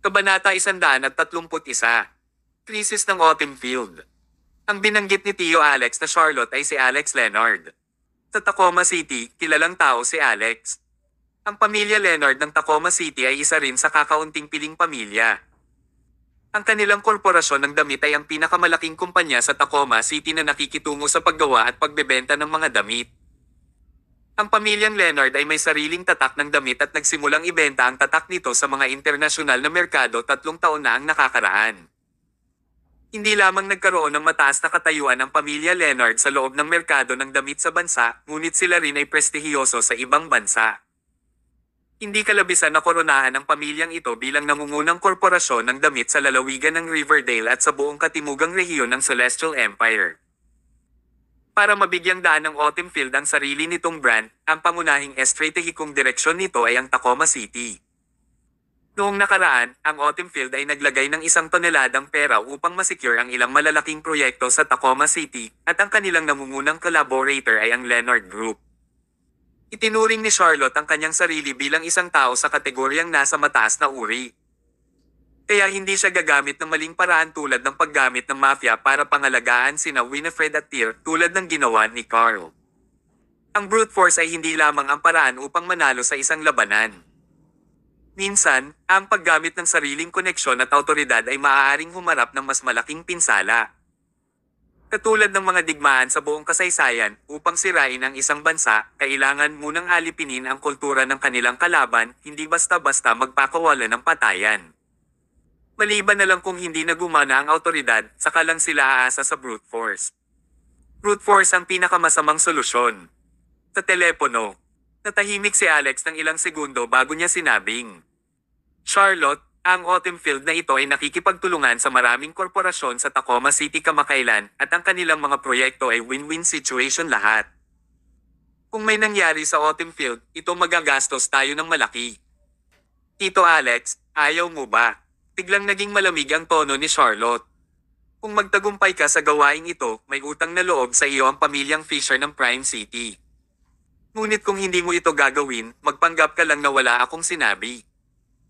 Kabanata 131, Krisis ng Autumn Field. Ang binanggit ni Tio Alex na Charlotte ay si Alex Leonard. Sa Tacoma City, kilalang tao si Alex. Ang pamilya Leonard ng Tacoma City ay isa rin sa kakaunting piling pamilya. Ang kanilang korporasyon ng damit ay ang pinakamalaking kumpanya sa Tacoma City na nakikitungo sa paggawa at pagbebenta ng mga damit. Ang pamilyang Leonard ay may sariling tatak ng damit at nagsimulang ibenta ang tatak nito sa mga internasyonal na merkado 3 taon na ang nakakaraan. Hindi lamang nagkaroon ng mataas na katayuan ang pamilya Leonard sa loob ng merkado ng damit sa bansa, ngunit sila rin ay prestihiyoso sa ibang bansa. Hindi kalabisan na koronahan ang pamilyang ito bilang nangungunang korporasyon ng damit sa lalawigan ng Riverdale at sa buong katimugang rehiyon ng Celestial Empire. Para mabigyang daan ng Autumn Field ang sarili nitong brand, ang pangunahing estratehikong direksyon nito ay ang Tacoma City. Noong nakaraan, ang Autumn Field ay naglagay ng 1 toneladang pera upang masecure ang ilang malalaking proyekto sa Tacoma City, at ang kanilang nangungunang collaborator ay ang Leonard Group. Itinuring ni Charlotte ang kanyang sarili bilang isang tao sa kategoryang nasa mataas na uri. Kaya hindi siya gagamit ng maling paraan tulad ng paggamit ng mafia para pangalagaan sina Winifred at Tyr tulad ng ginawa ni Carl. Ang brute force ay hindi lamang ang paraan upang manalo sa isang labanan. Minsan, ang paggamit ng sariling koneksyon at autoridad ay maaaring humarap ng mas malaking pinsala. Katulad ng mga digmaan sa buong kasaysayan, upang sirain ang isang bansa, kailangan munang alipinin ang kultura ng kanilang kalaban, hindi basta-basta magpakawala ng patayan. Maliban na lang kung hindi na gumana ang autoridad, saka lang sila aasa sa brute force. Brute force ang pinakamasamang solusyon. Sa telepono, natahimik si Alex ng ilang segundo bago niya sinabing, "Charlotte, ang Autumn Field na ito ay nakikipagtulungan sa maraming korporasyon sa Tacoma City kamakailan at ang kanilang mga proyekto ay win-win situation lahat. Kung may nangyari sa Autumn Field, ito magagastos tayo ng malaki." "Tito Alex, ayaw mo ba?" Biglang naging malamig ang tono ni Charlotte. "Kung magtagumpay ka sa gawaing ito, may utang na loob sa iyo ang pamilyang Fisher ng Prime City. Ngunit kung hindi mo ito gagawin, magpanggap ka lang na wala akong sinabi."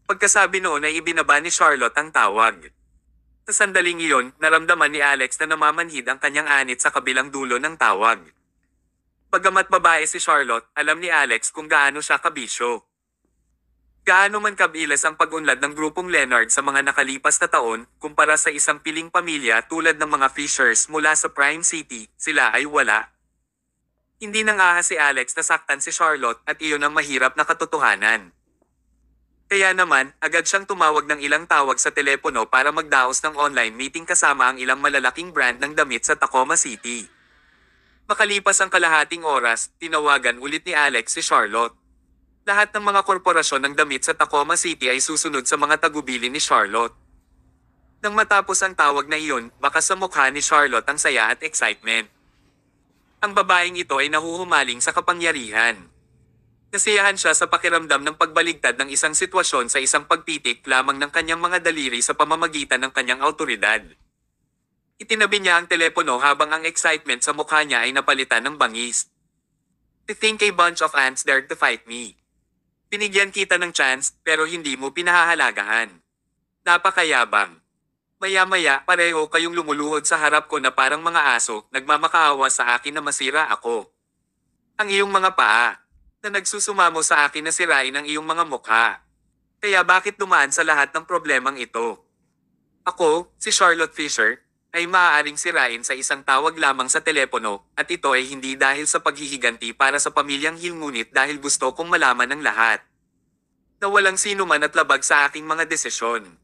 Pagkasabi noon ay ibinaba ni Charlotte ang tawag. Sa sandaling iyon, naramdaman ni Alex na namamanhid ang kanyang anit sa kabilang dulo ng tawag. Bagamat babae si Charlotte, alam ni Alex kung gaano siya kabisyo. Gaano man kabilas ang pag-unlad ng grupong Leonard sa mga nakalipas na taon, kumpara sa isang piling pamilya tulad ng mga Fishers mula sa Prime City, sila ay wala. Hindi nang ahas si Alex na saktan si Charlotte at iyon ang mahirap na katotohanan. Kaya naman, agad siyang tumawag ng ilang tawag sa telepono para magdaos ng online meeting kasama ang ilang malalaking brand ng damit sa Tacoma City. Makalipas ang kalahating oras, tinawagan ulit ni Alex si Charlotte. Lahat ng mga korporasyon ng damit sa Tacoma City ay susunod sa mga tagubilin ni Charlotte. Nang matapos ang tawag na iyon, baka sa mukha ni Charlotte ang saya at excitement. Ang babaeng ito ay nahuhumaling sa kapangyarihan. Nasiyahan siya sa pakiramdam ng pagbaligtad ng isang sitwasyon sa isang pagtitik lamang ng kanyang mga daliri sa pamamagitan ng kanyang autoridad. Itinabi niya ang telepono habang ang excitement sa mukha niya ay napalitan ng bangis. "To think a bunch of ants dared to fight me. Binigyan kita ng chance, pero hindi mo pinahahalagahan. Napakayabang. Maya-maya, pareho kayong lumuluhod sa harap ko na parang mga aso, nagmamakaawa sa akin na masira ako. Ang iyong mga paa, na nagsusumamo sa akin na sirain ang iyong mga mukha. Kaya bakit dumaan sa lahat ng problemang ito? Ako, si Charlotte Fisher, ay maaaring sirain sa isang tawag lamang sa telepono, at ito ay hindi dahil sa paghihiganti para sa pamilyang Hill ngunit dahil gusto kong malaman ng lahat. Na walang sino man at labag sa aking mga desisyon.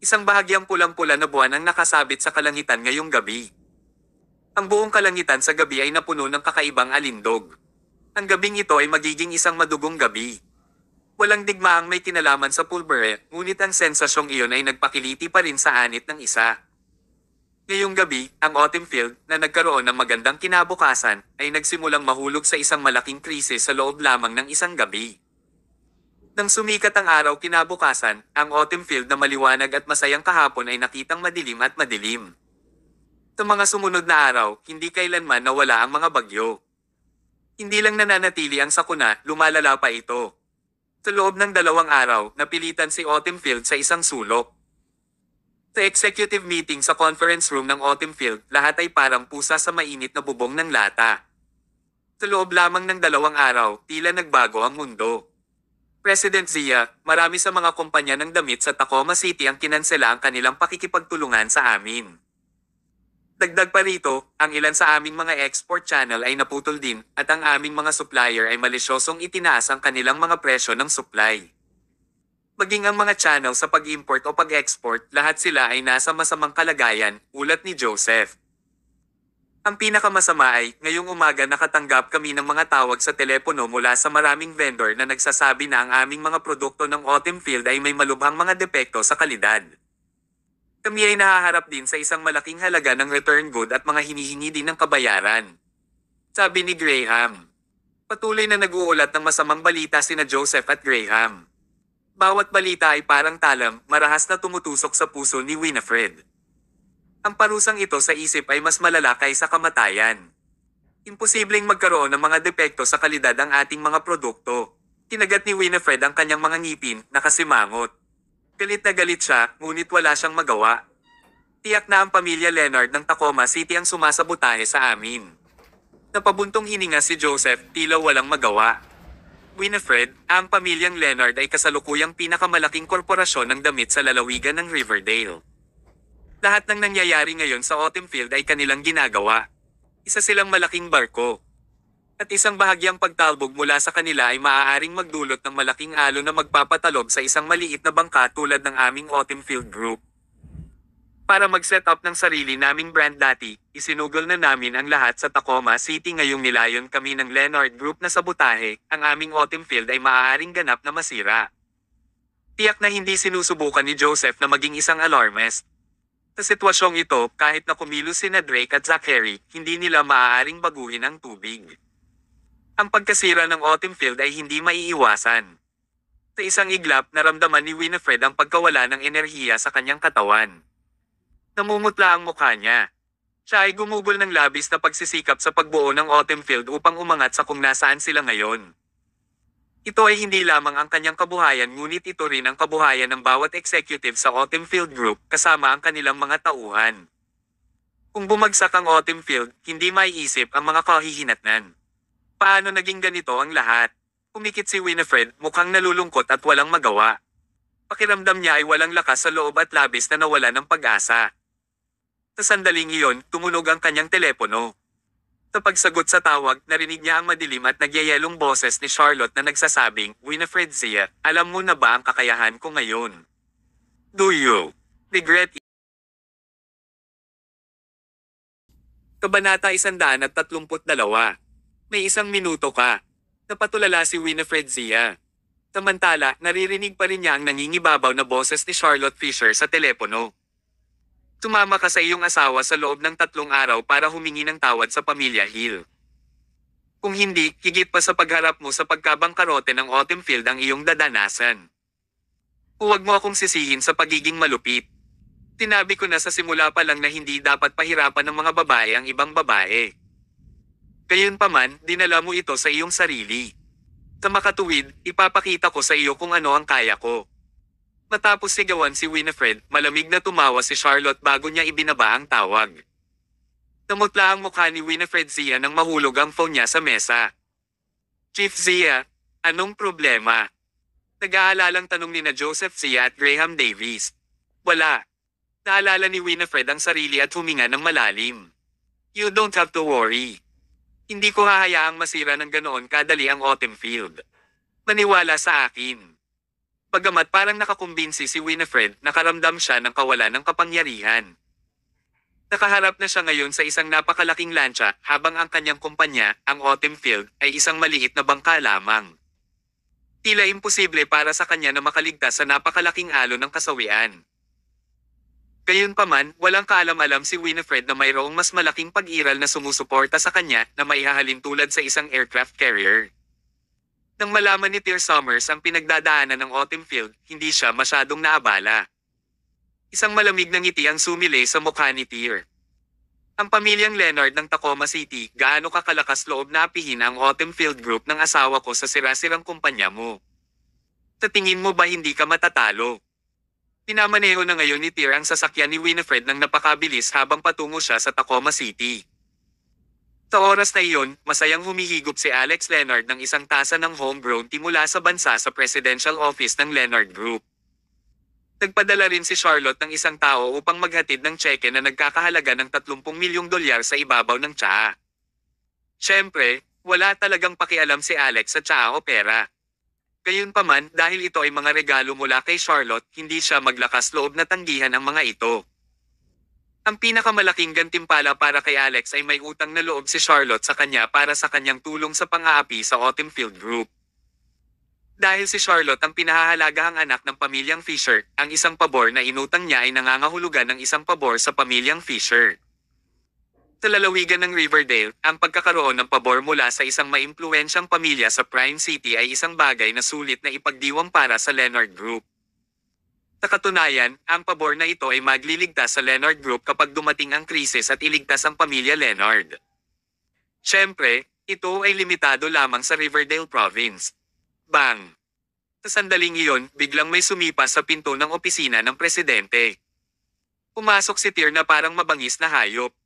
Isang bahagyang pulang-pula na buwan ang nakasabit sa kalangitan ngayong gabi. Ang buong kalangitan sa gabi ay napuno ng kakaibang alindog. Ang gabing ito ay magiging isang madugong gabi. Walang digmaang may kinalaman sa pulbere, ngunit ang sensasyong iyon ay nagpakiliti pa rin sa anit ng isa. Ngayong gabi, ang Autumn Field, na nagkaroon ng magandang kinabukasan, ay nagsimulang mahulog sa isang malaking krisis sa loob lamang ng isang gabi. Nang sumikat ang araw kinabukasan, ang Autumn Field na maliwanag at masayang kahapon ay nakitang madilim at madilim. Sa mga sumunod na araw, hindi kailanman nawala ang mga bagyo. Hindi lang nananatili ang sakuna, lumalala pa ito. Sa loob ng 2 araw, napilitan si Autumn Field sa isang sulok. Sa executive meeting sa conference room ng Autumn Field, lahat ay parang pusa sa mainit na bubong ng lata. Sa loob lamang ng 2 araw, tila nagbago ang mundo. President Zia, marami sa mga kumpanya ng damit sa Tacoma City ang kinansela ang kanilang pakikipagtulungan sa amin. Dagdag pa rito, ang ilan sa aming mga export channel ay naputol din at ang aming mga supplier ay malisyosong itinaas ang kanilang mga presyo ng supply. Maging ang mga channel sa pag-import o pag-export, lahat sila ay nasa masamang kalagayan, ulat ni Joseph. Ang pinakamasama ay, ngayong umaga nakatanggap kami ng mga tawag sa telepono mula sa maraming vendor na nagsasabi na ang aming mga produkto ng Autumn Field ay may malubhang mga depekto sa kalidad. Kami ay nahaharap din sa isang malaking halaga ng return good at mga hinihingi din ng kabayaran. Sabi ni Graham. Patuloy na nag-uulat ng masamang balita sina Joseph at Graham. Bawat balita ay parang talam, marahas na tumutusok sa puso ni Winifred. Ang parusang ito sa isip ay mas malala kaysa kamatayan. Imposibleng magkaroon ng mga depekto sa kalidad ang ating mga produkto. Kinagat ni Winifred ang kanyang mga ngipin, nakasimangot. Galit na galit siya, ngunit wala siyang magawa. Tiyak na ang pamilya Leonard ng Tacoma City ang sumasabotahe sa amin. Napabuntong hininga si Joseph, tila walang magawa. Winifred, ang pamilyang Leonard ay kasalukuyang pinakamalaking korporasyon ng damit sa lalawigan ng Riverdale. Lahat ng nangyayari ngayon sa Autumn Field ay kanilang ginagawa. Isa silang malaking barko. At isang bahagyang pagtalbog mula sa kanila ay maaaring magdulot ng malaking alon na magpapatalob sa isang maliit na bangka tulad ng aming Autumn Field Group. Para mag-set up ng sarili naming brand dati, isinugol na namin ang lahat sa Tacoma City ngayong nilayon kami ng Leonard Group na sabotahe, ang aming Autumn Field ay maaaring ganap na masira. Tiyak na hindi sinusubukan ni Joseph na maging isang alarmist. Sa sitwasyong ito, kahit na kumilos sina Drake at Zachary, hindi nila maaaring baguhin ang tubig. Ang pagkasira ng Autumn Field ay hindi maiiwasan. Sa isang iglap, naramdaman ni Winifred ang pagkawala ng enerhiya sa kanyang katawan. Namumutla ang mukha niya. Siya ay gumugol ng labis na pagsisikap sa pagbuo ng Autumn Field upang umangat sa kung nasaan sila ngayon. Ito ay hindi lamang ang kanyang kabuhayan ngunit ito rin ang kabuhayan ng bawat executive sa Autumn Field Group kasama ang kanilang mga tauhan. Kung bumagsak ang Autumn Field, hindi maiisip ang mga kahihinatnan. Paano naging ganito ang lahat? Pumikit si Winifred, mukhang nalulungkot at walang magawa. Pakiramdam niya ay walang lakas sa loob at labis na nawala ng pag-asa. Sa sandaling iyon, tumunog ang kanyang telepono. Sa pagsagot sa tawag, narinig niya ang madilim at nagyayelong boses ni Charlotte na nagsasabing, Winifred Zia, alam mo na ba ang kakayahan ko ngayon? Do you regret? Kabanata 132. May 1 minuto ka. Napatulala si Winifred Zia. Samantala, naririnig pa rin niya ang nangingibabaw na boses ni Charlotte Fisher sa telepono. Sumama ka sa iyong asawa sa loob ng 3 araw para humingi ng tawad sa pamilya Hill. Kung hindi, higit pa sa pagharap mo sa pagkabangkarote ng Autumn Field ang iyong dadanasan. Huwag mo akong sisihin sa pagiging malupit. Tinabi ko na sa simula pa lang na hindi dapat pahirapan ng mga babae ang ibang babae. Gayunpaman, dinala mo ito sa iyong sarili. Sa makatuwid, ipapakita ko sa iyo kung ano ang kaya ko. Matapos sigawan si Winifred, malamig na tumawa si Charlotte bago niya ibinaba ang tawag. Namutla ang mukha ni Winifred Zia nang mahulog ang phone niya sa mesa. Chief Zia, anong problema? Nag-aalalang tanong ni na Joseph Zia at Graham Davis. Wala. Naalala ni Winifred ang sarili at huminga ng malalim. You don't have to worry. Hindi ko hahayaang masira ng ganoon kadali ang Autumn Field. Maniwala sa akin. Bagamat parang nakakumbinsi si Winifred, nakaramdam siya ng kawalan ng kapangyarihan. Nakaharap na siya ngayon sa isang napakalaking lancha habang ang kanyang kumpanya, ang Autumn Field, ay isang maliit na bangka lamang. Tila imposible para sa kanya na makaligtas sa napakalaking alon ng kasawian. Gayunpaman, walang kaalam-alam si Winifred na mayroong mas malaking pag-iral na sumusuporta sa kanya na maihahalin tulad sa isang aircraft carrier. Nang malaman ni Tear Summers ang pinagdadaanan ng Autumn Field, hindi siya masyadong naabala. Isang malamig na ngiti ang sumilay sa mukha ni Tear. Ang pamilyang Leonard ng Tacoma City, gaano kakalakas loob na apihin ang Autumn Field Group ng asawa ko sa sirasirang kumpanya mo? Sa tingin mo ba hindi ka matatalo? Pinamaneho na ngayon ni Tyr ang sasakyan ni Winifred ng napakabilis habang patungo siya sa Tacoma City. Sa oras na iyon, masayang humihigop si Alex Leonard ng isang tasa ng homegrown tea mula sa bansa sa presidential office ng Leonard Group. Nagpadala rin si Charlotte ng isang tao upang maghatid ng tseke na nagkakahalaga ng 30 milyong dolyar sa ibabaw ng tsaa. Siyempre, wala talagang pakialam si Alex sa tsaa o pera. Gayunpaman, dahil ito ay mga regalo mula kay Charlotte, hindi siya maglakas loob na tanggihan ang mga ito. Ang pinakamalaking gantimpala para kay Alex ay may utang na loob si Charlotte sa kanya para sa kanyang tulong sa pang-aapi sa Autumn Field Group. Dahil si Charlotte ang pinahahalagahang anak ng pamilyang Fisher, ang isang pabor na inutang niya ay nangangahulugan ng isang pabor sa pamilyang Fisher. Sa lalawigan ng Riverdale, ang pagkakaroon ng pabor mula sa isang maimpluwensyang pamilya sa Prime City ay isang bagay na sulit na ipagdiwang para sa Leonard Group. Sa katunayan, ang pabor na ito ay magliligtas sa Leonard Group kapag dumating ang krisis at iligtas ang pamilya Leonard. Siyempre, ito ay limitado lamang sa Riverdale Province. Bang! Sa sandaling iyon, biglang may sumipa sa pinto ng opisina ng presidente. Pumasok si Tyr na parang mabangis na hayop.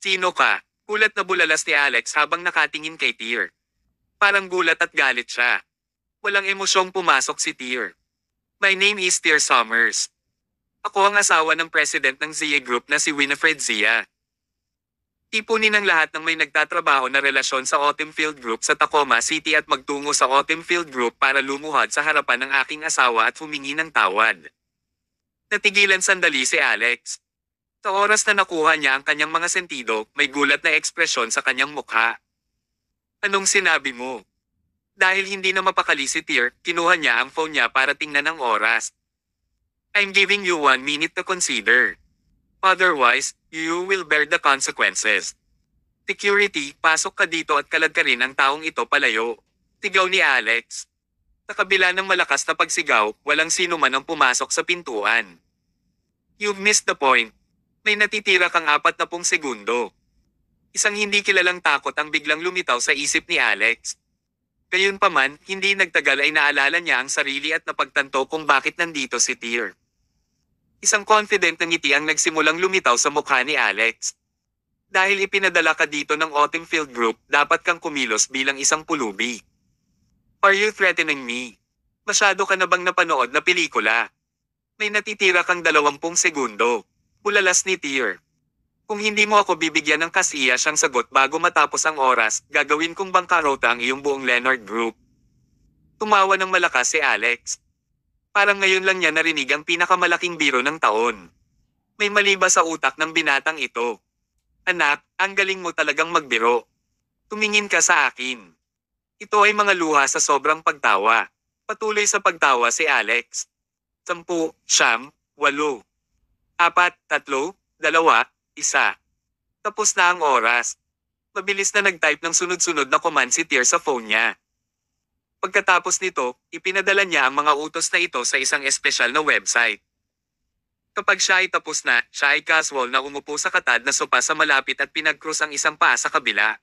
Sino ka? Gulat na bulalas ni Alex habang nakatingin kay Tyr. Parang gulat at galit siya. Walang emosyong pumasok si Tyr. My name is Tyr Summers. Ako ang asawa ng president ng Zia Group na si Winifred Zia. Ipunin ng lahat ng may nagtatrabaho na relasyon sa Autumn Field Group sa Tacoma City at magtungo sa Autumn Field Group para lumuhad sa harapan ng aking asawa at humingi ng tawad. Natigilan sandali si Alex. Sa oras na nakuha niya ang kanyang mga sentido, may gulat na ekspresyon sa kanyang mukha. Anong sinabi mo? Dahil hindi na mapakali si Tyr, kinuha niya ang phone niya para tingnan ang oras. I'm giving you 1 minute to consider. Otherwise, you will bear the consequences. Security, pasok ka dito at kalag ka rin ang taong ito palayo. Sigaw ni Alex. Sa kabila ng malakas na pagsigaw, walang sino man ang pumasok sa pintuan. You've missed the point. May natitira kang 40 segundo. Isang hindi kilalang takot ang biglang lumitaw sa isip ni Alex. Gayunpaman, hindi nagtagal ay naalala niya ang sarili at napagtanto kung bakit nandito si Tyr. Isang confident na ngiti ang nagsimulang lumitaw sa mukha ni Alex. Dahil ipinadala ka dito ng Autumn Field Group, dapat kang kumilos bilang isang pulubi. Are you threatening me? Masyado ka na bang napanood na pelikula? May natitira kang 20 segundo. Bulalas ni Tyr. Kung hindi mo ako bibigyan ng kasiya siyang sagot bago matapos ang oras, gagawin kong bangkarota ang iyong buong Leonard Group. Tumawa ng malakas si Alex. Parang ngayon lang niya narinig ang pinakamalaking biro ng taon. May mali ba sa utak ng binatang ito? Anak, ang galing mo talagang magbiro. Tumingin ka sa akin. Ito ay mga luha sa sobrang pagtawa. Patuloy sa pagtawa si Alex. 10, 9, 8, 4, 3, 2, 1. Tapos na ang oras. Mabilis na nag-type ng sunod-sunod na command si Tyr sa phone niya. Pagkatapos nito, ipinadala niya ang mga utos na ito sa isang espesyal na website. Kapag siya ay tapos na, siya ay casual na umupo sa katad na sopa sa malapit at pinag-cross ang isang paa sa kabila.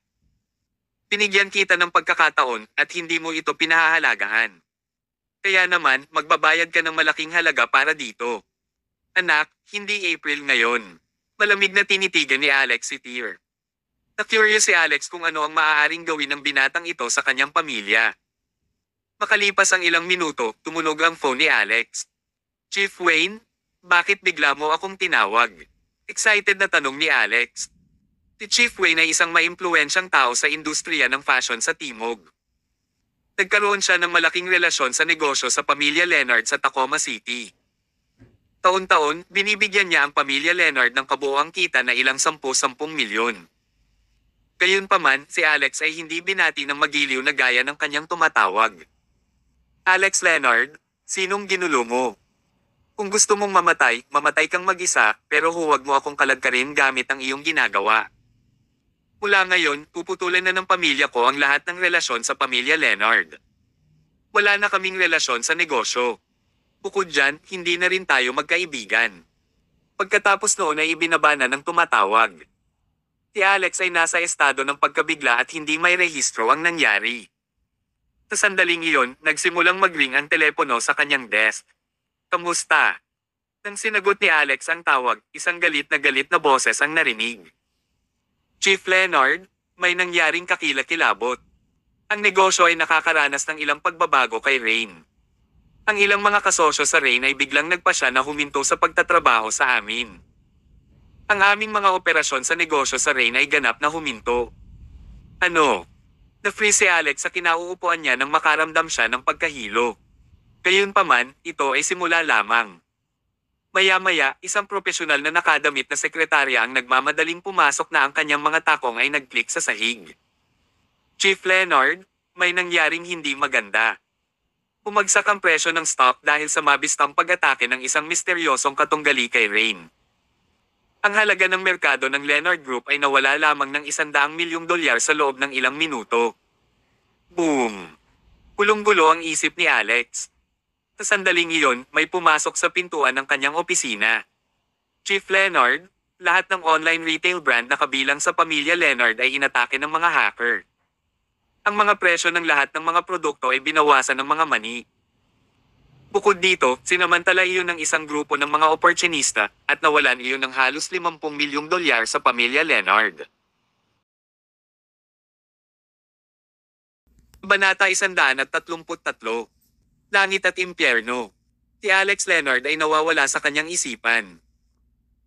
Binigyan kita ng pagkakataon at hindi mo ito pinahahalagahan. Kaya naman, magbabayad ka ng malaking halaga para dito. Anak, hindi April ngayon. Malamig na tinitigan ni Alex si Tyr. Na-curious si Alex kung ano ang maaaring gawin ng binatang ito sa kanyang pamilya. Makalipas ang ilang minuto, tumunog ang phone ni Alex. Chief Wayne, bakit bigla mo akong tinawag? Excited na tanong ni Alex. Si Chief Wayne ay isang maimpluwensyang tao sa industriya ng fashion sa Timog. Nagkaroon siya ng malaking relasyon sa negosyo sa pamilya Leonard sa Tacoma City. Taon-taon, binibigyan niya ang pamilya Leonard ng kabuuang kita na ilang 10 milyon. Gayunpaman, si Alex ay hindi binati ng magiliw na gaya ng kanyang tumatawag. Alex Leonard, sinong ginulo mo? Kung gusto mong mamatay, mamatay kang mag-isa, pero huwag mo akong kalagkarin gamit ang iyong ginagawa. Mula ngayon, puputulan na ng pamilya ko ang lahat ng relasyon sa pamilya Leonard. Wala na kaming relasyon sa negosyo. Bukod dyan, hindi na rin tayo magkaibigan. Pagkatapos noon ay ibinaba na ng tumatawag. Si Alex ay nasa estado ng pagkabigla at hindi may rehistro ang nangyari. Sa sandaling iyon, nagsimulang mag-ring ang telepono sa kanyang desk. Kamusta? Nang sinagot ni Alex ang tawag, isang galit na boses ang narinig. Chief Leonard, may nangyaring kakilakilabot. Ang negosyo ay nakakaranas ng ilang pagbabago kay Rain. Ang ilang mga kasosyo sa Rain ay biglang nagpasya na huminto sa pagtatrabaho sa amin. Ang aming mga operasyon sa negosyo sa Rain ay ganap na huminto. Ano? Na-freeze si Alex sa kinauupuan niya nang makaramdam siya ng pagkahilo. Gayunpaman, ito ay simula lamang. Maya-maya, isang profesional na nakadamit na sekretarya ang nagmamadaling pumasok na ang kanyang mga takong ay nag-click sa sahig. Chief Leonard, may nangyaring hindi maganda. Bumagsak ang presyo ng stock dahil sa mabistang pag-atake ng isang misteryosong katunggali kay Rain. Ang halaga ng merkado ng Leonard Group ay nawala lamang ng $100 milyong sa loob ng ilang minuto. Boom! Gulong-gulo ang isip ni Alex. Sa sandaling iyon, may pumasok sa pintuan ng kanyang opisina. Chief Leonard, lahat ng online retail brand na kabilang sa pamilya Leonard ay inatake ng mga hacker. Ang mga presyo ng lahat ng mga produkto ay binawasan ng mga mani. Bukod dito, sinamantala iyon ng isang grupo ng mga oportunista at nawalan iyon ng halos $50 milyong sa pamilya Leonard. Banata 133. Langit at Impyerno. Si Alex Leonard ay nawawala sa kanyang isipan.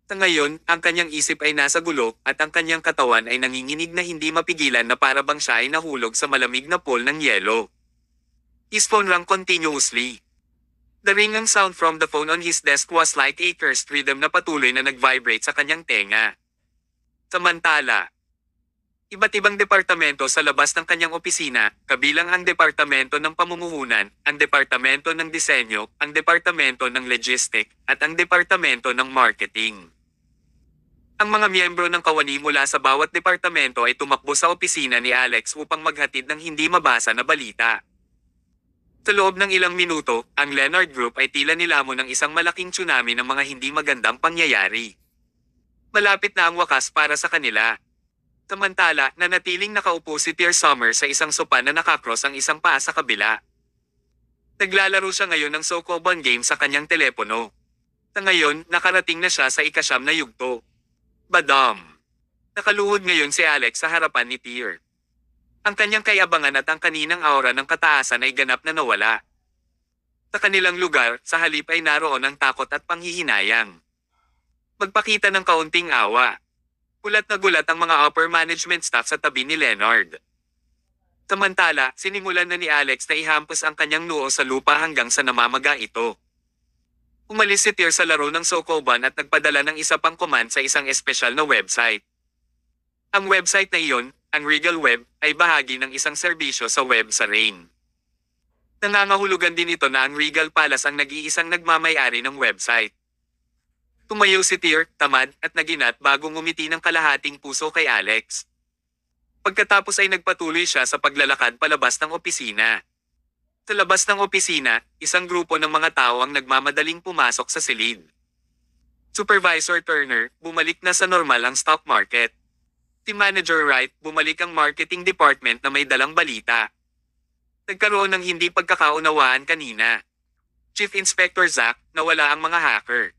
Sa ngayon, ang kanyang isip ay nasa gulo at ang kanyang katawan ay nanginginig na hindi mapigilan na para bang siya ay nahulog sa malamig na pool ng yelo. His phone rang continuously. The ringing sound from the phone on his desk was like a cursed rhythm na patuloy na nag-vibrate sa kanyang tenga. Samantala, iba't ibang departamento sa labas ng kanyang opisina, kabilang ang Departamento ng Pamumuhunan, ang Departamento ng Disenyo, ang Departamento ng Logistic, at ang Departamento ng Marketing. Ang mga miyembro ng kawani mula sa bawat departamento ay tumakbo sa opisina ni Alex upang maghatid ng hindi mabasa na balita. Sa loob ng ilang minuto, ang Leonard Group ay tila nilamon ng isang malaking tsunami ng mga hindi magandang pangyayari. Malapit na ang wakas para sa kanila. Samantala, nanatiling nakaupo si Pierre Sommer sa isang sopa na nakakross ang isang paa sa kabila. Naglalaro siya ngayon ng Sokoban game sa kanyang telepono. Sa ngayon, nakarating na siya sa ika-9 na yugto. Badam! Nakaluhod ngayon si Alex sa harapan ni Pierre. Ang kanyang kayabangan at ang kaninang aura ng kataasan ay ganap na nawala. Sa kanilang lugar, sa halip ay naroon ang takot at panghihinayang. Magpakita ng kaunting awa. Gulat na gulat ang mga upper management staff sa tabi ni Leonard. Samantala, sinimulan na ni Alex na ihampas ang kanyang noo sa lupa hanggang sa namamaga ito. Umalis si Tier sa laro ng Sokoban at nagpadala ng isa pang command sa isang espesyal na website. Ang website na iyon, ang Regal Web, ay bahagi ng isang serbisyo sa web sa Rain. Nangangahulugan din ito na ang Regal Palace ang nag-iisang nagmamay-ari ng website. Tumayo si Tier, tamad, at naginat bago ngumiti ng kalahating puso kay Alex. Pagkatapos ay nagpatuloy siya sa paglalakad palabas ng opisina. Sa labas ng opisina, isang grupo ng mga tao ang nagmamadaling pumasok sa silid. Supervisor Turner, bumalik na sa normal ang stock market. Team Manager Wright, bumalik ang marketing department na may dalang balita. Nagkaroon ng hindi pagkakaunawaan kanina. Chief Inspector Zack, nawala ang mga hacker.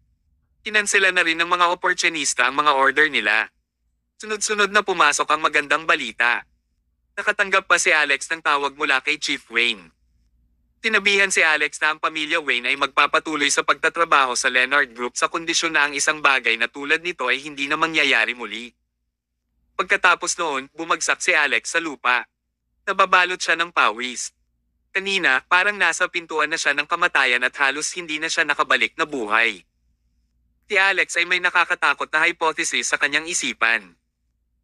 Kinansela na rin ng mga oportunista ang mga order nila. Sunod-sunod na pumasok ang magandang balita. Nakatanggap pa si Alex ng tawag mula kay Chief Wayne. Tinabihan si Alex na ang pamilya Wayne ay magpapatuloy sa pagtatrabaho sa Leonard Group sa kondisyon na ang isang bagay na tulad nito ay hindi na mangyayari muli. Pagkatapos noon, bumagsak si Alex sa lupa. Nababalot siya ng pawis. Kanina, parang nasa pintuan na siya ng kamatayan at halos hindi na siya nakabalik na buhay. Si Alex ay may nakakatakot na hypothesis sa kanyang isipan.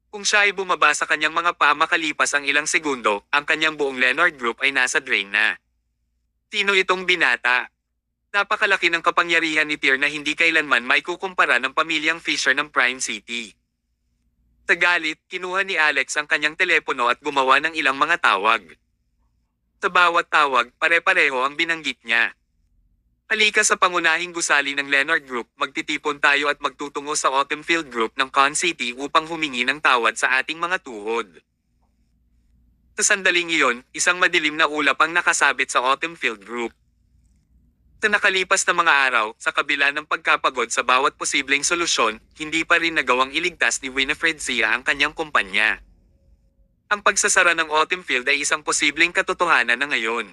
Kung siya ay bumaba sa kanyang mga paa makalipas ang ilang segundo, ang kanyang buong Leonard Group ay nasa drain na. Sino itong binata? Napakalaki ng kapangyarihan ni Pierre na hindi kailanman may kukumpara ng pamilyang Fisher ng Prime City. Sa galit, kinuha ni Alex ang kanyang telepono at gumawa ng ilang mga tawag. Sa bawat tawag, pare-pareho ang binanggit niya. Halika sa pangunahing gusali ng Leonard Group, magtitipon tayo at magtutungo sa Autumn Field Group ng Con City upang humingi ng tawad sa ating mga tuhod. Sa sandaling iyon, isang madilim na ulap ang nakasabit sa Autumn Field Group. Sa nakalipas na mga araw, sa kabila ng pagkapagod sa bawat posibleng solusyon, hindi pa rin nagawang iligtas ni Winifred Zia ang kanyang kumpanya. Ang pagsasara ng Autumn Field ay isang posibleng katotohanan na ngayon.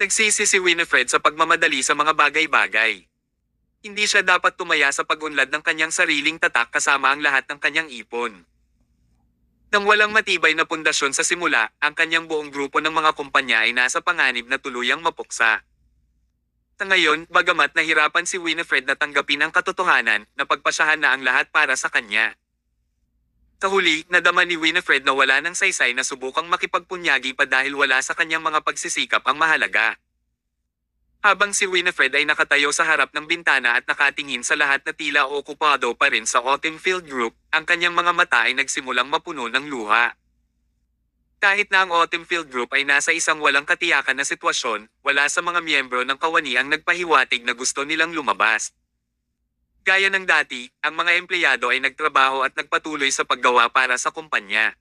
Nagsisi si Winifred sa pagmamadali sa mga bagay-bagay. Hindi siya dapat tumaya sa pag-unlad ng kanyang sariling tatak kasama ang lahat ng kanyang ipon. Nang walang matibay na pundasyon sa simula, ang kanyang buong grupo ng mga kumpanya ay nasa panganib na tuluyang mapuksa. Sa ngayon, bagamat nahirapan si Winifred na tanggapin ang katotohanan, napagpasyahan na ang lahat para sa kanya. Sa huli, nadama ni Winifred na wala ng saysay na subukang makipagpunyagi pa dahil wala sa kanyang mga pagsisikap ang mahalaga. Habang si Winifred ay nakatayo sa harap ng bintana at nakatingin sa lahat na tila okupado pa rin sa Autumn Field Group, ang kanyang mga mata ay nagsimulang mapuno ng luha. Kahit na ang Autumn Field Group ay nasa isang walang katiyakan na sitwasyon, wala sa mga miyembro ng kawani ang nagpahiwatig na gusto nilang lumabas. Gaya ng dati, ang mga empleyado ay nagtrabaho at nagpatuloy sa paggawa para sa kumpanya.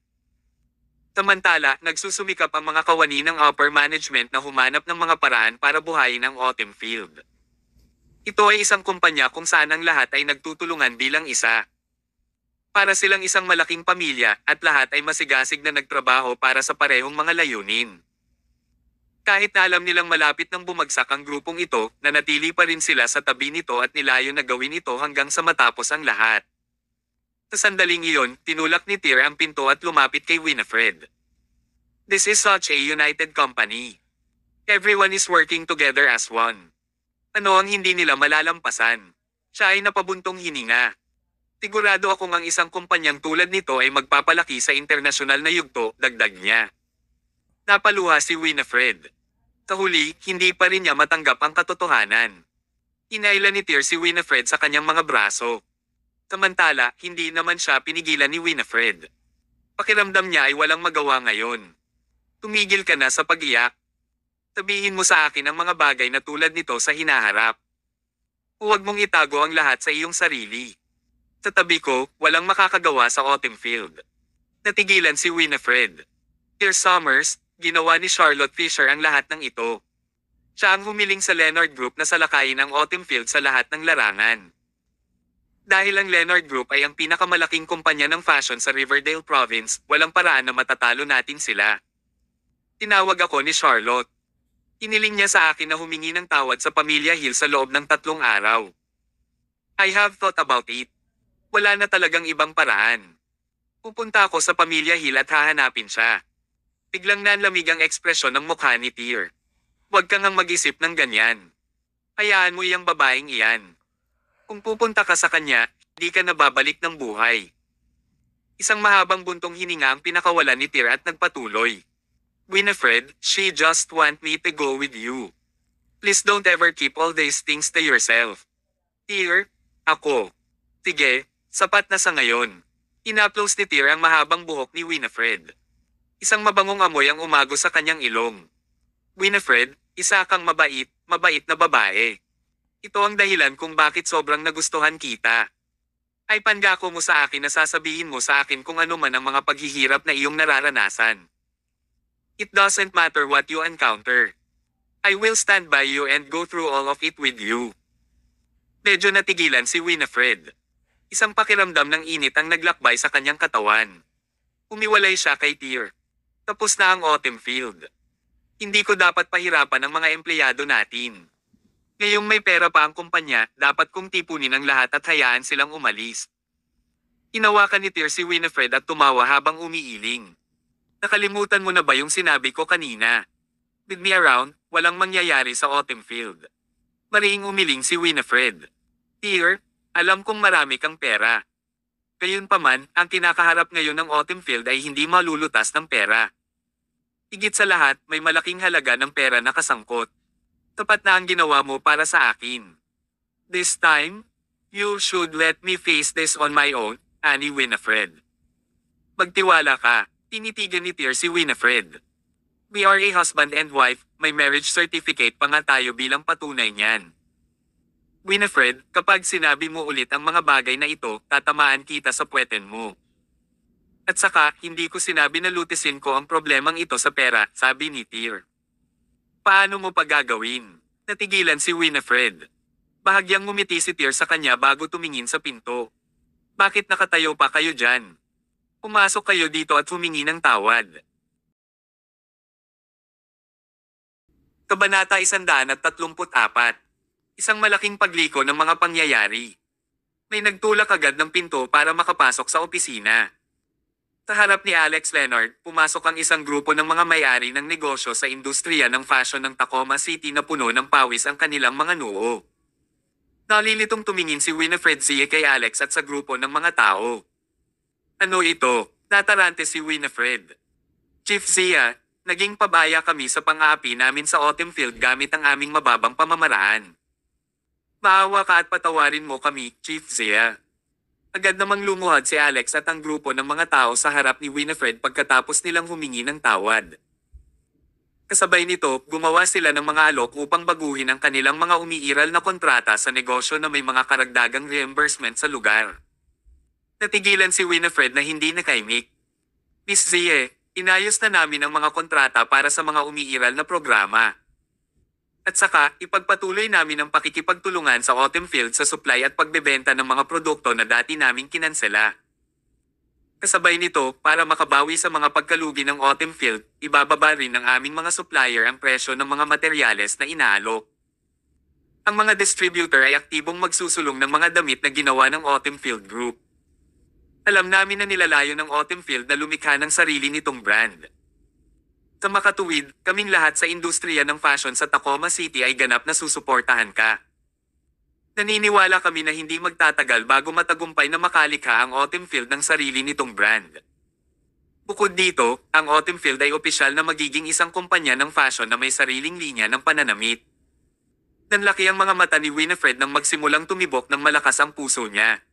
Samantala, nagsusumikap ang mga kawani ng upper management na humanap ng mga paraan para buhayin ang Autumn Field. Ito ay isang kumpanya kung saan ang lahat ay nagtutulungan bilang isa. Para silang isang malaking pamilya at lahat ay masigasig na nagtrabaho para sa parehong mga layunin. Kahit na alam nilang malapit nang bumagsak ang grupong ito, nanatili pa rin sila sa tabi nito at nilayo na gawin ito hanggang sa matapos ang lahat. Sa sandaling iyon, tinulak ni Tyr ang pinto at lumapit kay Winifred. This is such a united company. Everyone is working together as one. Ano ang hindi nila malalampasan? Siya ay napabuntong hininga. Sigurado akong ang isang kumpanyang tulad nito ay magpapalaki sa internasyonal na yugto, dagdag niya. Napaluha si Winifred. Sa huli, hindi pa rin niya matanggap ang katotohanan. Inaila ni Tyr si Winifred sa kanyang mga braso. Samantala, hindi naman siya pinigilan ni Winifred. Pakiramdam niya ay walang magawa ngayon. Tumigil ka na sa pag-iyak. Sabihin mo sa akin ang mga bagay na tulad nito sa hinaharap. Huwag mong itago ang lahat sa iyong sarili. Sa tabi ko, walang makakagawa sa Autumn Field. Natigilan si Winifred. Dear Summers, ginawa ni Charlotte Fisher ang lahat ng ito. Siya ang humiling sa Leonard Group na salakayin ang Autumn Field sa lahat ng larangan. Dahil ang Leonard Group ay ang pinakamalaking kumpanya ng fashion sa Riverdale Province, walang paraan na matatalo natin sila. Tinawag ako ni Charlotte. Iniling niya sa akin na humingi ng tawad sa Pamilya Hill sa loob ng 3 araw. I have thought about it. Wala na talagang ibang paraan. Pupunta ako sa Pamilya Hill at hahanapin siya. Biglang nanlamig ang ekspresyon ng mukha ni Tyr. Huwag kang ang mag-isip ng ganyan. Hayaan mo iyang babaeng iyan. Kung pupunta ka sa kanya, di ka nababalik ng buhay. Isang mahabang buntong hininga ang pinakawalan ni Tyr at nagpatuloy. Winifred, she just want me to go with you. Please don't ever keep all these things to yourself. Tyr, ako. Sige, sapat na sa ngayon. Inaplos ni Tyr ang mahabang buhok ni Winifred. Isang mabangong amoy ang umago sa kanyang ilong. Winifred, isa kang mabait, mabait na babae. Ito ang dahilan kung bakit sobrang nagustuhan kita. Ay pangako mo sa akin na sasabihin mo sa akin kung ano man ang mga paghihirap na iyong nararanasan. It doesn't matter what you encounter. I will stand by you and go through all of it with you. Medyo natigilan si Winifred. Isang pakiramdam ng init ang naglakbay sa kanyang katawan. Umiwalay siya kay Tyr. Tapos na ang Autumn Field. Hindi ko dapat pahirapan ang mga empleyado natin. Ngayong may pera pa ang kumpanya, dapat kong tipunin ang lahat at hayaan silang umalis. Hinawakan ni Tyr si Winifred at tumawa habang umiiling. Nakalimutan mo na ba yung sinabi ko kanina? With me around, walang mangyayari sa Autumn Field. Mariing umiling si Winifred. Tyr, alam kong marami kang pera. Gayunpaman, ang kinakaharap ngayon ng Autumn Field ay hindi malulutas ng pera. Higit sa lahat, may malaking halaga ng pera na kasangkot. Tapat na ang ginawa mo para sa akin. This time, you should let me face this on my own, Annie Winifred. Magtiwala ka, tinitigan ni Tyr si Winifred. We are a husband and wife, may marriage certificate pa nga tayo bilang patunay niyan. Winifred, kapag sinabi mo ulit ang mga bagay na ito, tatamaan kita sa puweten mo. At saka, hindi ko sinabi na lutisin ko ang problemang ito sa pera, sabi ni Tyr. Paano mo pa gagawin? Natigilan si Winifred. Bahagyang ngumiti si Tyr sa kanya bago tumingin sa pinto. Bakit nakatayo pa kayo dyan? Pumasok kayo dito at humingi ng tawad. Kabanata 134. Isang malaking pagliko ng mga pangyayari. May nagtulak agad ng pinto para makapasok sa opisina. Sa harap ni Alex Leonard, pumasok ang isang grupo ng mga may-ari ng negosyo sa industriya ng fashion ng Tacoma City na puno ng pawis ang kanilang mga noo. Nalilitong tumingin si Winifred Zia kay Alex at sa grupo ng mga tao. Ano ito? Natarante si Winifred. Chief Zia, naging pabaya kami sa pang-aapi namin sa autumn field gamit ang aming mababang pamamaraan. Maawa ka at patawarin mo kami, Chief Zia. Agad namang lumuhad si Alex at ang grupo ng mga tao sa harap ni Winifred pagkatapos nilang humingi ng tawad. Kasabay nito, gumawa sila ng mga alok upang baguhin ang kanilang mga umiiral na kontrata sa negosyo na may mga karagdagang reimbursement sa lugar. Natigilan si Winifred na hindi nakaimik. Miss Zie, inayos na namin ang mga kontrata para sa mga umiiral na programa. At saka, ipagpatuloy namin ang pakikipagtulungan sa autumn field sa supply at pagbebenta ng mga produkto na dati naming kinansela. Kasabay nito, para makabawi sa mga pagkalugi ng autumn field, ibababa rin ng aming mga supplier ang presyo ng mga materyales na inaalok. Ang mga distributor ay aktibong magsusulong ng mga damit na ginawa ng autumn field group. Alam namin na nilalayo ng autumn field na lumikha ng sarili nitong brand. Sa makatuwid, kaming lahat sa industriya ng fashion sa Tacoma City ay ganap na susuportahan ka. Naniniwala kami na hindi magtatagal bago matagumpay na makalikha ang autumn field ng sarili nitong brand. Bukod dito, ang autumn field ay opisyal na magiging isang kumpanya ng fashion na may sariling linya ng pananamit. Nanlaki ang mga mata ni Winifred nang magsimulang tumibok ng malakas ang puso niya.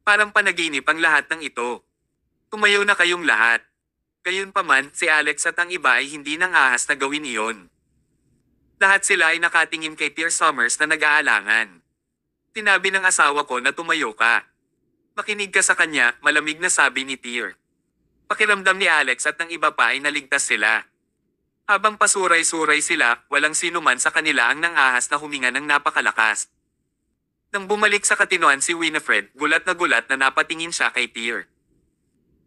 Parang panaginip ang lahat ng ito. Tumayo na kayong lahat. Gayunpaman, si Alex at ang iba ay hindi nang ahas na gawin iyon. Lahat sila ay nakatingin kay Tyr Summers na nag-aalangan. Tinabi ng asawa ko na tumayo ka. Makinig ka sa kanya, malamig na sabi ni Tyr. Pakiramdam ni Alex at ng iba pa ay naligtas sila. Habang pasuray-suray sila, walang sino man sa kanila ang nang-ahas na huminga ng napakalakas. Nang bumalik sa katinoan si Winifred, gulat na napatingin siya kay Tyr.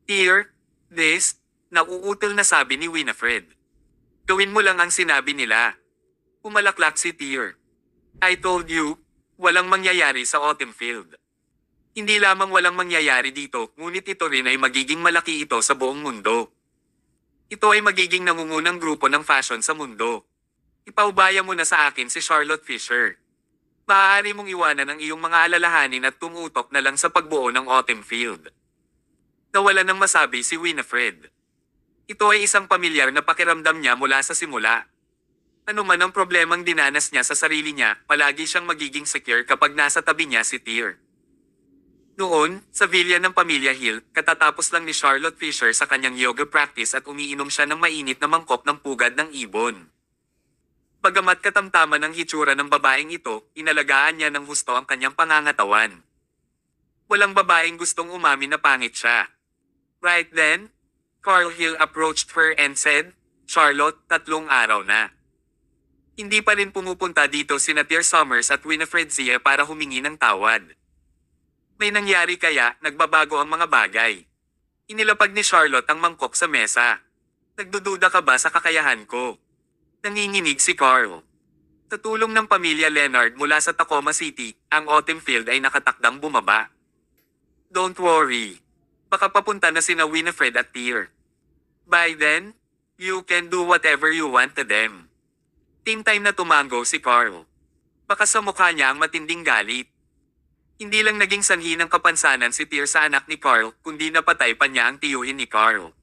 Tyr, this... Nauutil na sabi ni Winifred. Gawin mo lang ang sinabi nila. Umalaklak si Tyr. I told you, walang mangyayari sa autumn field. Hindi lamang walang mangyayari dito, ngunit ito rin ay magiging malaki ito sa buong mundo. Ito ay magiging nangungunang grupo ng fashion sa mundo. Ipaubaya mo na sa akin si Charlotte Fisher. Maaari mong iwanan ang iyong mga alalahanin at tumutok na lang sa pagbuo ng autumn field. Nawala nang masabi si Winifred. Ito ay isang pamilyar na pakiramdam niya mula sa simula. Ano man ang problemang dinanas niya sa sarili niya, palagi siyang magiging secure kapag nasa tabi niya si Tyr. Noon, sa villa ng Pamilya Hill, katatapos lang ni Charlotte Fisher sa kanyang yoga practice at umiinom siya ng mainit na mangkok ng pugad ng ibon. Bagamat katamtaman ng hitsura ng babaeng ito, inalagaan niya ng husto ang kanyang pangangatawan. Walang babaeng gustong umamin na pangit siya. Right then, Carl Hill approached her and said, Charlotte, 3 araw na. Hindi pa rin pumupunta dito sina Tyr Summers at Winifred Zia para humingi ng tawad. May nangyari kaya, nagbabago ang mga bagay. Inilapag ni Charlotte ang mangkok sa mesa. Nagdududa ka ba sa kakayahan ko? Nanginginig si Carl. Sa tulong ng pamilya Leonard mula sa Tacoma City, ang autumn field ay nakatakdang bumaba. Don't worry. Baka papunta na sina Winifred at Tyr. By then, you can do whatever you want to them. Team time na tumango si Carl. Baka sa mukha niya ang matinding galit. Hindi lang naging sanhi ng kapansanan si Tyr sa anak ni Carl, kundi napatay pa niya ang tiyuhin ni Carl.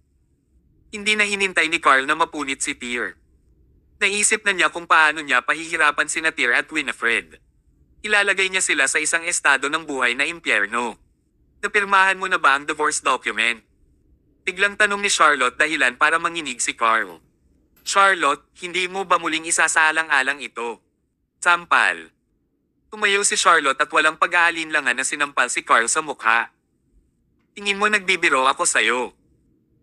Hindi na hinintay ni Carl na mapunit si Tyr. Naisip na niya kung paano niya pahihirapan sina Tyr at Winifred. Ilalagay niya sila sa isang estado ng buhay na impyerno. Napirmahan mo na ba ang divorce document? Biglang tanong ni Charlotte dahilan para manginig si Carl. Charlotte, hindi mo ba muling isasaalang-alang ito? Sampal. Tumayo si Charlotte at walang pag-aalinlangan na sinampal si Carl sa mukha. Tingin mo nagbibiro ako sa'yo.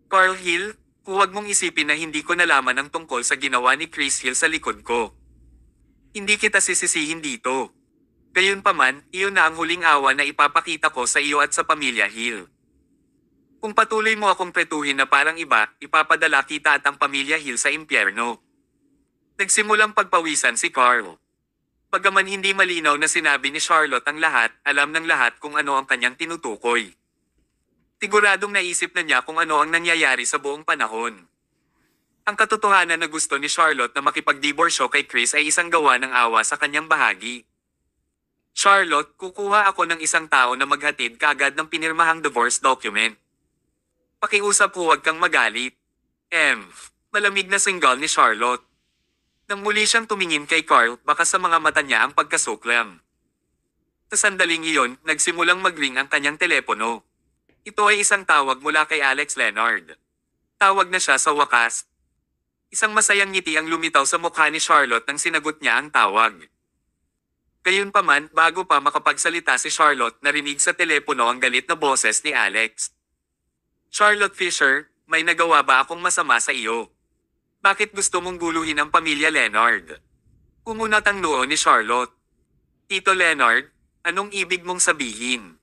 Carl Hill, huwag mong isipin na hindi ko nalaman ang tungkol sa ginawa ni Chris Hill sa likod ko. Hindi kita sisisihin dito. Gayunpaman, iyon na ang huling awa na ipapakita ko sa iyo at sa pamilya Hill. Kung patuloy mo akong pretuhin na parang iba, ipapadala kita at ang pamilya Hill sa impyerno. Nagsimulang pagpawisan si Carl. Bagaman hindi malinaw na sinabi ni Charlotte ang lahat, alam ng lahat kung ano ang kanyang tinutukoy. Siguradong naisip na niya kung ano ang nangyayari sa buong panahon. Ang katotohanan na gusto ni Charlotte na makipagdiborsyo kay Chris ay isang gawa ng awa sa kanyang bahagi. Charlotte, kukuha ako ng isang tao na maghatid kaagad ng pinirmahang divorce document. Pakiusap, huwag kang magalit. Malamig na singgal ni Charlotte. Nang muli siyang tumingin kay Carl, baka sa mga mata niya ang pagkasuklam. Sa sandaling iyon, nagsimulang magring ang kanyang telepono. Ito ay isang tawag mula kay Alex Leonard. Tawag na siya sa wakas. Isang masayang ngiti ang lumitaw sa mukha ni Charlotte nang sinagot niya ang tawag. Gayunpaman, bago pa makapagsalita si Charlotte, narinig sa telepono ang galit na boses ni Alex. Charlotte Fisher, may nagawa ba akong masama sa iyo? Bakit gusto mong guluhin ang pamilya Leonard? Kumunat ang noo ni Charlotte. Tito Leonard, anong ibig mong sabihin?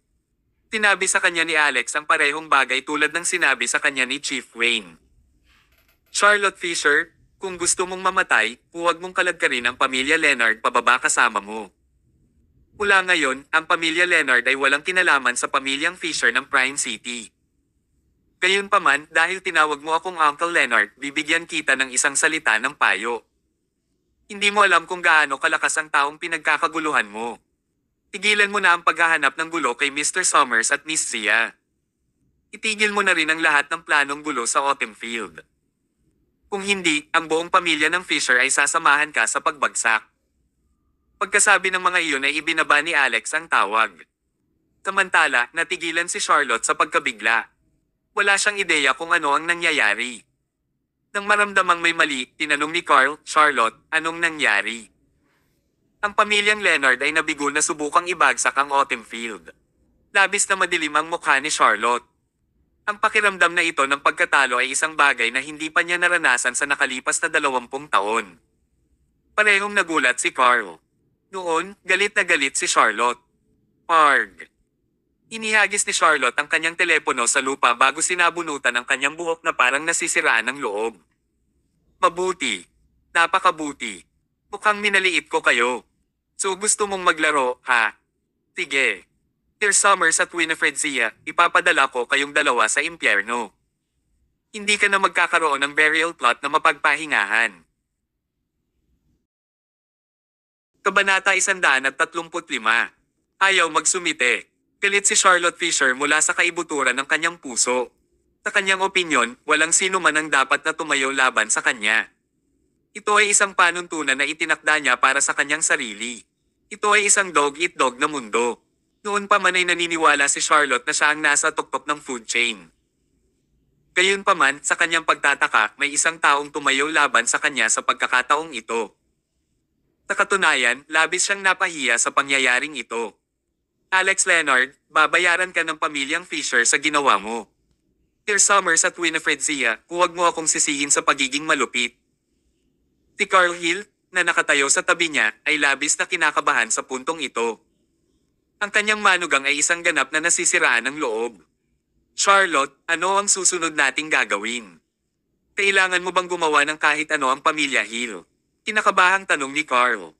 Sinabi sa kanya ni Alex ang parehong bagay tulad ng sinabi sa kanya ni Chief Wayne. Charlotte Fisher, kung gusto mong mamatay, huwag mong kalagkarin ang pamilya Leonard pababa kasama mo. Mula ngayon, ang pamilya Leonard ay walang kinalaman sa pamilyang Fisher ng Prime City. Gayunpaman, dahil tinawag mo akong Uncle Leonard, bibigyan kita ng isang salita ng payo. Hindi mo alam kung gaano kalakas ang taong pinagkakaguluhan mo. Tigilan mo na ang paghahanap ng gulo kay Mr. Summers at Miss Zia. Itigil mo na rin ang lahat ng planong gulo sa Autumn Field. Kung hindi, ang buong pamilya ng Fisher ay sasamahan ka sa pagbagsak. Pagkasabi ng mga iyon ay ibinaba ni Alex ang tawag. Samantala, natigilan si Charlotte sa pagkabigla. Wala siyang ideya kung ano ang nangyayari. Nang maramdamang may mali, tinanong ni Carl, Charlotte, anong nangyari? Ang pamilyang Leonard ay nabigo na subukang ibagsak ang Autumn Field. Labis na madilim ang mukha ni Charlotte. Ang pakiramdam na ito ng pagkatalo ay isang bagay na hindi pa niya naranasan sa nakalipas na 20 taon. Parehong nagulat si Carl. Noon, galit na galit si Charlotte. Arg! Inihagis ni Charlotte ang kanyang telepono sa lupa bago sinabunutan ang kanyang buhok na parang nasisiraan ng loob. Mabuti. Napakabuti. Mukhang minaliit ko kayo. So gusto mong maglaro, ha? Sige. Dear Summers at Winifred Zia, ipapadala ko kayong dalawa sa impyerno. Hindi ka na magkakaroon ng burial plot na mapagpahingahan. Kabanata 135. Ayaw magsumite. Galit si Charlotte Fisher mula sa kaibuturan ng kanyang puso. Sa kanyang opinyon, walang sino man ang dapat na tumayo laban sa kanya. Ito ay isang panuntunan na itinakda niya para sa kanyang sarili. Ito ay isang dog-eat-dog na mundo. Noon pa man ay naniniwala si Charlotte na siya ang nasa tuktok ng food chain. Gayunpaman, sa kanyang pagtataka, may isang taong tumayo laban sa kanya sa pagkakataong ito. Sa katunayan, labis siyang napahiya sa pangyayaring ito. Alex Leonard, babayaran ka ng pamilyang Fisher sa ginawa mo. Dear Summers at Winifred Zia, huwag mo akong sisihin sa pagiging malupit. Si Carl Hill, na nakatayo sa tabi niya, ay labis na kinakabahan sa puntong ito. Ang kanyang manugang ay isang ganap na nasisiraan ng loob. Charlotte, ano ang susunod nating gagawin? Kailangan mo bang gumawa ng kahit ano ang pamilya Hill? Kinakabahang tanong ni Carl.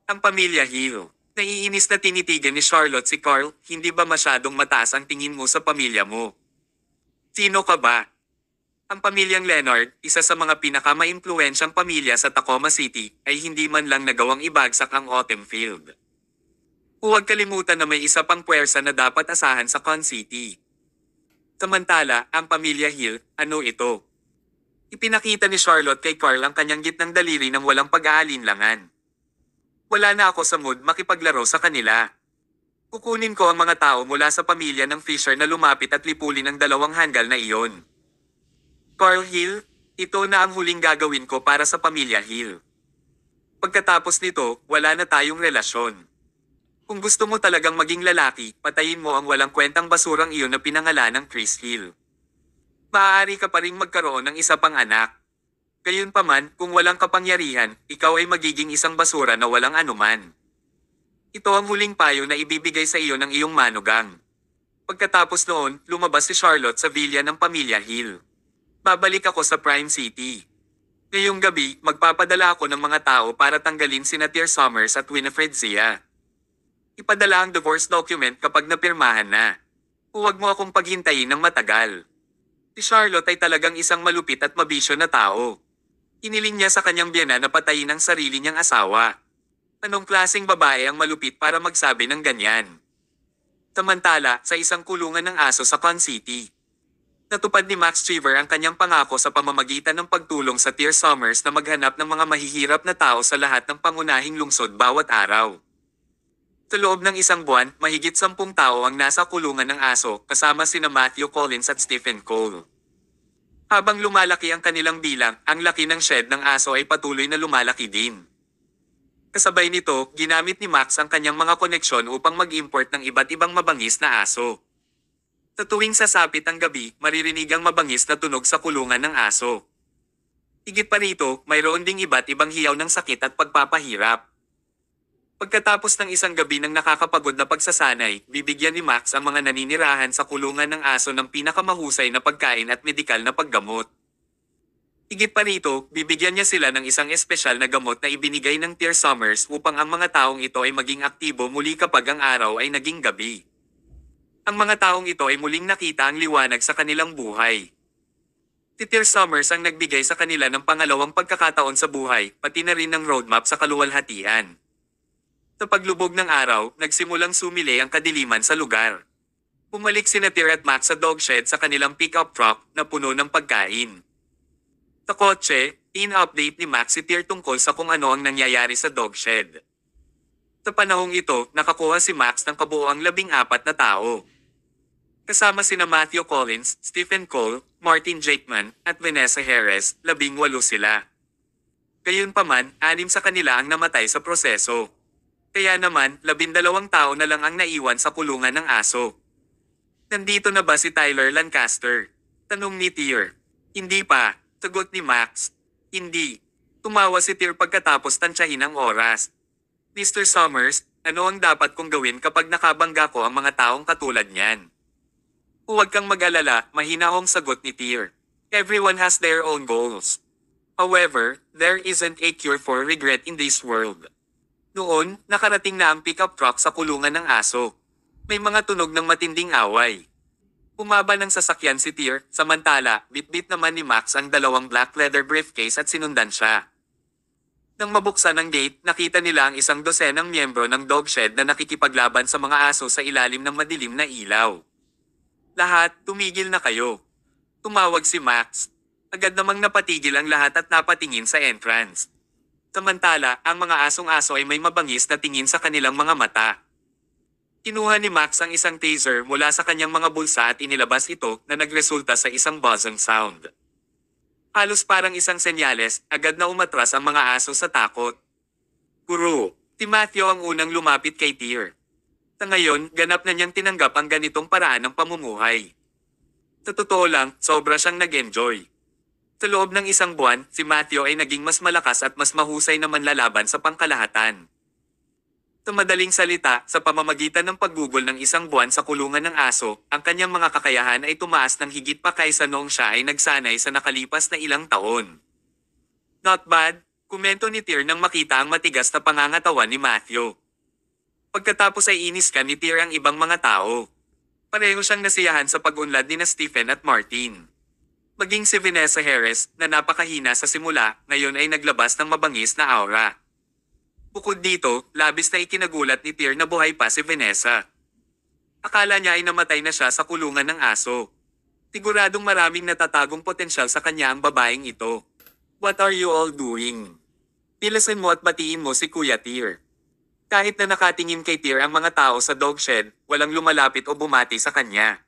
Ang pamilya Hill. Naiinis na tinitigan ni Charlotte si Carl, hindi ba masyadong mataas ang tingin mo sa pamilya mo? Sino ka ba? Ang pamilyang Leonard, isa sa mga pinakama-impluensyang pamilya sa Tacoma City, ay hindi man lang nagawang ibagsak ang Autumn Field. Huwag kalimutan na may isa pang puwersa na dapat asahan sa Con City. Samantala, ang pamilya Hill, ano ito? Ipinakita ni Charlotte kay Carl ang kanyang gitnang daliri ng walang pag-aalinlangan. Wala na ako sa mood makipaglaro sa kanila. Kukunin ko ang mga tao mula sa pamilya ng Fisher na lumapit at lipulin ang dalawang hanggal na iyon. Carl Hill, ito na ang huling gagawin ko para sa pamilya Hill. Pagkatapos nito, wala na tayong relasyon. Kung gusto mo talagang maging lalaki, patayin mo ang walang kwentang basurang iyon na pinangalan ng Chris Hill. Maaari ka pa ring magkaroon ng isa pang anak. Gayunpaman, kung walang kapangyarihan, ikaw ay magiging isang basura na walang anuman. Ito ang huling payo na ibibigay sa iyo ng iyong manugang. Pagkatapos noon, lumabas si Charlotte sa villa ng pamilya Hill. Babalik ako sa Prime City. Ngayong gabi, magpapadala ako ng mga tao para tanggalin sina Tyr Summers at Winifred Zia. Ipadala ang divorce document kapag napirmahan na. Huwag mo akong paghintayin ng matagal. Si Charlotte ay talagang isang malupit at mabisyo na tao. Iniling niya sa kanyang biyana na patayin ang sarili niyang asawa. Anong klaseng babae ang malupit para magsabi ng ganyan? Samantala, sa isang kulungan ng aso sa Con City. Natupad ni Max Cheever ang kanyang pangako sa pamamagitan ng pagtulong sa Tyr Summers na maghanap ng mga mahihirap na tao sa lahat ng pangunahing lungsod bawat araw. Sa loob ng isang buwan, mahigit 10 tao ang nasa kulungan ng aso kasama sina Matthew Collins at Stephen Cole. Habang lumalaki ang kanilang bilang, ang laki ng shed ng aso ay patuloy na lumalaki din. Kasabay nito, ginamit ni Max ang kanyang mga koneksyon upang mag-import ng iba't ibang mabangis na aso. Sa tuwing sasapit ang gabi, maririnig ang mabangis na tunog sa kulungan ng aso. Higit pa rito, mayroon ding iba't ibang hiyaw ng sakit at pagpapahirap. Pagkatapos ng isang gabi ng nakakapagod na pagsasanay, bibigyan ni Max ang mga naninirahan sa kulungan ng aso ng pinakamahusay na pagkain at medikal na paggamot. Higit pa rito, bibigyan niya sila ng isang espesyal na gamot na ibinigay ng Tyr Summers upang ang mga taong ito ay maging aktibo muli kapag ang araw ay naging gabi. Ang mga taong ito ay muling nakita ang liwanag sa kanilang buhay. Si Tyr Summers ang nagbigay sa kanila ng pangalawang pagkakataon sa buhay, pati na rin ng roadmap sa kaluwalhatian. Sa paglubog ng araw, nagsimulang sumili ang kadiliman sa lugar. Bumalik sina Tyr at Max sa dog shed sa kanilang pickup truck na puno ng pagkain. Sa kotse, in-update ni Max si Tyr tungkol sa kung ano ang nangyayari sa dog shed. Sa panahong ito, nakakuha si Max ng kabuoang 14 na tao. Kasama sina Matthew Collins, Stephen Cole, Martin Jakeman, at Vanessa Harris, 18 sila. Gayunpaman, 6 sa kanila ang namatay sa proseso. Kaya naman, 12 tao na lang ang naiwan sa kulungan ng aso. Nandito na ba si Tyler Lancaster? Tanong ni Tyr. Hindi pa, sagot ni Max. Hindi. Tumawa si Tyr pagkatapos tansyahin ang oras. Mr. Summers, ano ang dapat kong gawin kapag nakabangga ko ang mga taong katulad niyan? Huwag kang mag-alala, mahinahong sagot ni Tyr. Everyone has their own goals. However, there isn't a cure for regret in this world. Noon, nakarating na ang pickup truck sa kulungan ng aso. May mga tunog ng matinding away. Umaba ng sasakyan si Tyr, samantala, bitbit naman ni Max ang 2 black leather briefcase at sinundan siya. Nang mabuksan ang gate, nakita nila ang 12 miyembro ng dog shed na nakikipaglaban sa mga aso sa ilalim ng madilim na ilaw. Lahat, tumigil na kayo. Tumawag si Max. Agad namang napatigil ang lahat at napatingin sa entrance. Samantala, ang mga asong-aso ay may mabangis na tingin sa kanilang mga mata. Kinuha ni Max ang isang taser mula sa kanyang mga bulsa at inilabas ito na nagresulta sa isang buzzing sound. Halos parang isang senyales, agad na umatras ang mga aso sa takot. Guru, si Matthew ang unang lumapit kay Tyr. Sa ngayon, ganap na niyang tinanggap ang ganitong paraan ng pamumuhay. Sa totoo lang, sobra siyang nag-enjoy. Sa loob ng isang buwan, si Matthew ay naging mas malakas at mas mahusay na manlalaban sa pangkalahatan. Sa madaling salita, sa pamamagitan ng paggugol ng isang buwan sa kulungan ng aso, ang kanyang mga kakayahan ay tumaas ng higit pa kaysa noong siya ay nagsanay sa nakalipas na ilang taon. Not bad, komento ni Tyr nang makita ang matigas na pangangatawan ni Matthew. Pagkatapos ay inis ka ni Tyr ang ibang mga tao. Pareho siyang nasiyahan sa pag-unlad ni Stephen at Martin. Maging si Vanessa Harris, na napakahina sa simula, ngayon ay naglabas ng mabangis na aura. Bukod dito, labis na ikinagulat ni Tyr na buhay pa si Vanessa. Akala niya ay namatay na siya sa kulungan ng aso. Siguradong maraming natatagong potensyal sa kanya ang babaeng ito. What are you all doing? Pilasin mo at batiin mo si Kuya Tyr. Kahit na nakatingin kay Tyr ang mga tao sa dog shed, walang lumalapit o bumati sa kanya.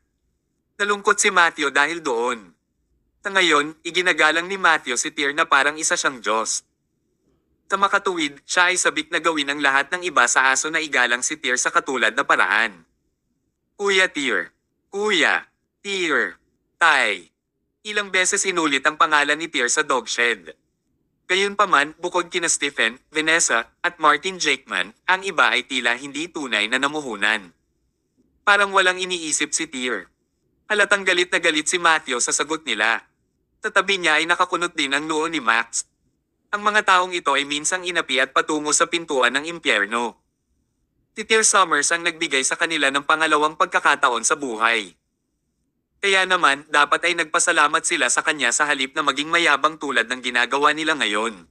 Nalungkot si Matthew dahil doon. Sa ngayon, iginagalang ni Matthew si Tyr na parang isa siyang Diyos. Sa makatuwid, siya ay sabik na gawin ang lahat ng iba sa aso na igalang si Tyr sa katulad na paraan. Kuya Tyr. Kuya. Tyr. Tay. Ilang beses inulit ang pangalan ni Tyr sa dog shed. Gayunpaman, bukod kina Stephen, Vanessa, at Martin Jakeman, ang iba ay tila hindi tunay na namuhunan. Parang walang iniisip si Tyr. Halatang galit na galit si Matthew sa sagot nila. Sa tabi niya ay nakakunot din ang noo ni Max. Ang mga taong ito ay minsang inapi at patungo sa pintuan ng impyerno. Si Tyr Summers ang nagbigay sa kanila ng pangalawang pagkakataon sa buhay. Kaya naman, dapat ay nagpasalamat sila sa kanya sa halip na maging mayabang tulad ng ginagawa nila ngayon.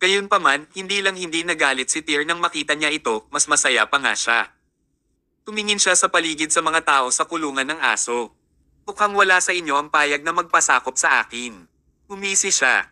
Gayunpaman, hindi lang hindi nagalit si Tyr nang makita niya ito, mas masaya pa nga siya. Tumingin siya sa paligid sa mga tao sa kulungan ng aso. Mukhang wala sa inyo ang payag na magpasakop sa akin. Umisi siya.